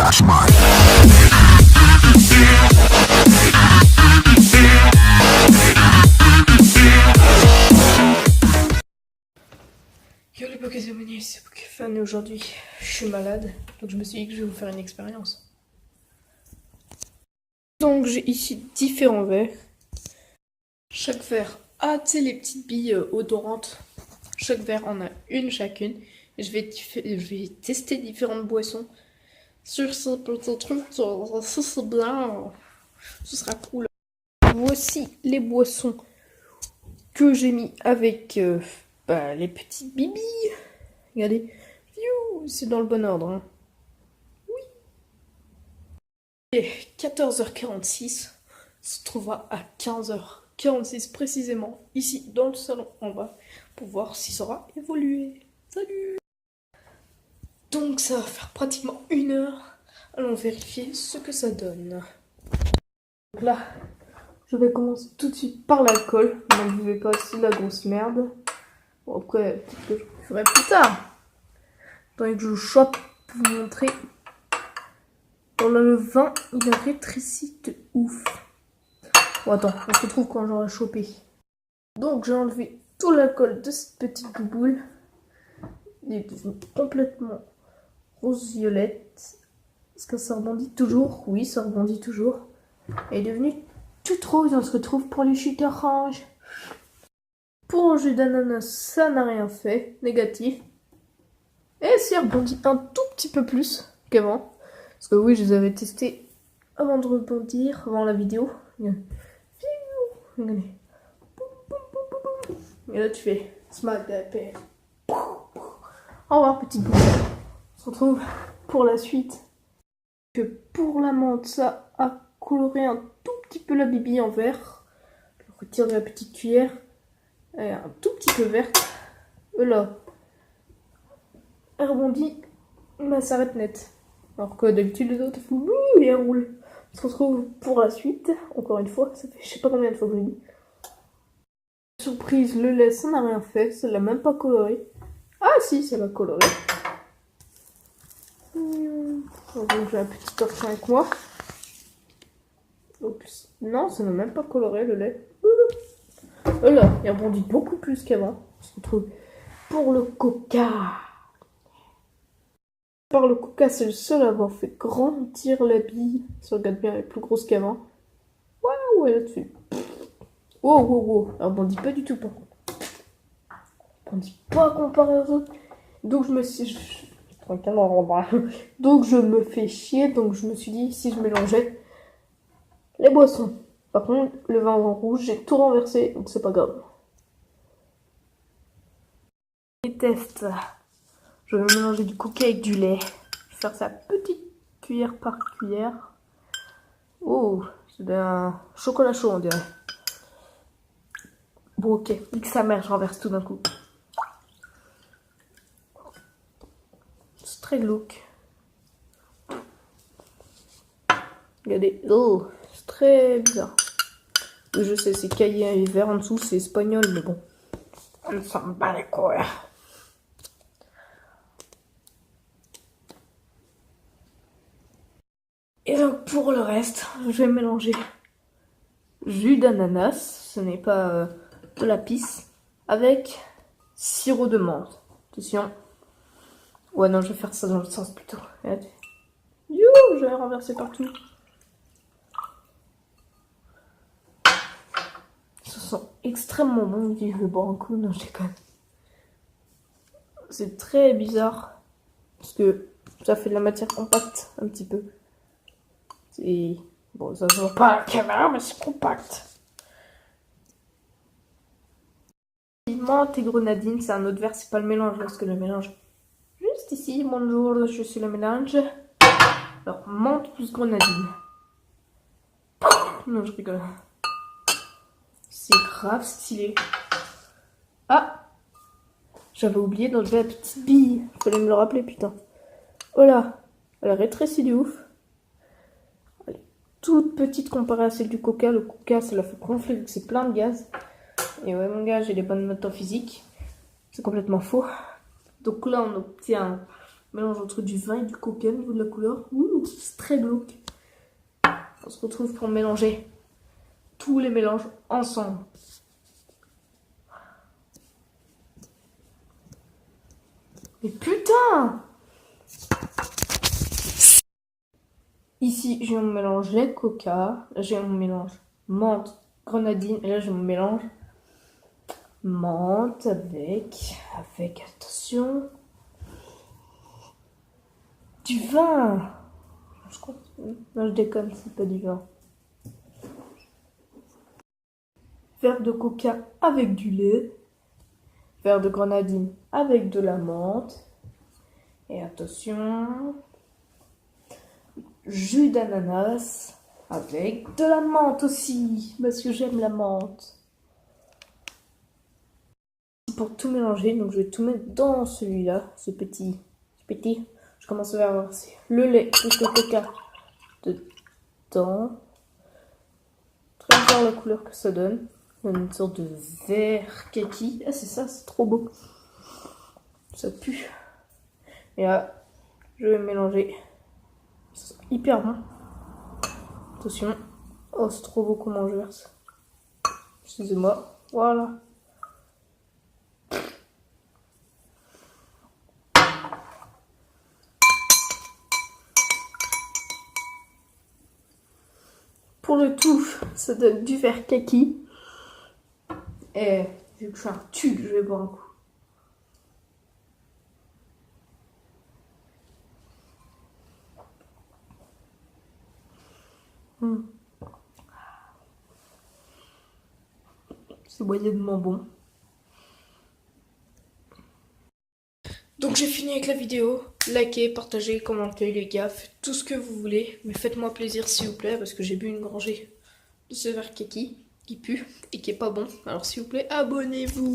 Yo les Pokémon, c'est Pokéfan et aujourd'hui je suis malade, donc je me suis dit que je vais vous faire une expérience. Donc j'ai ici différents verres. Chaque verre a les petites billes odorantes. Chaque verre en a une chacune. Et je vais tester différentes boissons sur ce petit truc. Ça c'est bien, ce sera cool. Voici les boissons que j'ai mis avec les petites bibis. Regardez, c'est dans le bon ordre. Hein. Oui. Et 14h46 se trouvera à 15h46 précisément, ici dans le salon en bas, pour voir si ça aura évolué. Salut! Donc ça va faire pratiquement 1 heure. Allons vérifier ce que ça donne. Donc là, je vais commencer tout de suite par l'alcool. Ne buvez pas aussi la grosse merde. Bon, après, peut-être que je le ferai plus tard. Attendez que je chope pour vous montrer. Dans le vin, il a rétréci de ouf. Bon, attends, on se retrouve quand j'aurai chopé. Donc, j'ai enlevé tout l'alcool de cette petite bouboule. Il est devenu complètement rose-violette. Est-ce que ça rebondit toujours? Oui, ça rebondit toujours. Il est devenu toute rose. On se retrouve pour les chutes orange. Pour le jus d'ananas, ça n'a rien fait. Négatif. Et ça rebondit un tout petit peu plus qu'avant. Parce que oui, je les avais testés avant de rebondir, avant la vidéo. Regardez. Et là, tu fais smack that pair. Au revoir, petite bouche. On se retrouve pour la suite. Que pour la menthe, ça a coloré un tout petit peu la bibi en vert. Je retire de la petite cuillère. Elle est un tout petit peu verte. Là, elle rebondit, mais elle s'arrête net. Alors que d'habitude, les autres font et elle roule. On se retrouve pour la suite. Encore une fois, ça fait je sais pas combien de fois que je le dis. Surprise, le lait, ça n'a rien fait. Ça l'a même pas coloré. Ah si, ça l'a coloré. Donc j'ai un petit torchon avec moi. Oups. Non, ça n'a même pas coloré le lait. Là, il rebondit beaucoup plus qu'avant. On se retrouve pour le coca. Par le coca, c'est le seul à avoir fait grandir la bille. Si on regarde bien, elle est plus grosse qu'avant. Waouh, elle est là-dessus. Wow, wow, wow. Elle rebondit pas du tout, par contre. Elle rebondit pas comparé aux autres. Donc je me suis... Donc je me fais chier. Donc je me suis dit, si je mélangeais les boissons. Par contre, le vin rouge, j'ai tout renversé. Donc c'est pas grave. Les tests. Je vais mélanger du coca avec du lait. Je vais faire ça petite cuillère par cuillère. Oh, c'est un chocolat chaud, on dirait. Bon, ok. Nique sa mère, je renverse tout d'un coup. C'est très glauque. Regardez. Oh, c'est très bizarre. Je sais, c'est caillé et vert en dessous, c'est espagnol, mais bon. On s'en bat les couilles. Et donc pour le reste, je vais mélanger jus d'ananas, ce n'est pas de la pisse, avec sirop de menthe. Attention. Ouais non, je vais faire ça dans le sens plutôt. Regardez. Je vais renverser partout. Ça sent extrêmement bon, je vais boire un coup, non je déconne. C'est très bizarre, parce que ça fait de la matière compacte un petit peu. Et bon, ça se voit pas à la caméra, mais c'est compact. Menthe et grenadine, c'est un autre verre, c'est pas le mélange, parce que le mélange juste ici. Bonjour, je suis le mélange. Alors, menthe plus grenadine. Non, je rigole. C'est grave stylé. Ah, j'avais oublié d'enlever la petite bille. Fallait me le rappeler, putain. Voilà, elle a rétréci de ouf. Toute petite comparée à celle du coca. Le coca, ça l'a fait gonfler vu que c'est plein de gaz. Et ouais, mon gars, j'ai des bonnes notes en physique. C'est complètement faux. Donc là, on obtient Mélange entre du vin et du coca au niveau de la couleur. Ouh, c'est très glauque. On se retrouve pour mélanger tous les mélanges ensemble. Mais putain! Ici, j'ai mon mélange lait coca. Là, j'ai mon mélange menthe, grenadine. Et là, j'ai mon mélange menthe avec, attention, du vin. Je crois. Non, je déconne, c'est pas du vin. Verre de coca avec du lait. Verre de grenadine avec de la menthe. Et attention, jus d'ananas avec de la menthe aussi, parce que j'aime la menthe. Pour tout mélanger, donc je vais tout mettre dans celui-là, ce petit. Je commence à verser le lait plus le coca dedans. Très bien la couleur que ça donne. Une sorte de vert kaki. Ah c'est ça, c'est trop beau. Ça pue. Et là, je vais mélanger. C'est hyper bon. Attention. Oh, c'est trop beau comment je verse. Excusez-moi. Voilà. Pour le tout, ça donne du vert kaki. Et vu que je suis un tube, je vais boire un coup. C'est moyennement bon. Donc j'ai fini avec la vidéo. Likez, partagez, commentez les gars, faites tout ce que vous voulez. Mais faites-moi plaisir s'il vous plaît, parce que j'ai bu une gorgée de ce verre kaki qui pue et qui est pas bon. Alors s'il vous plaît, abonnez-vous.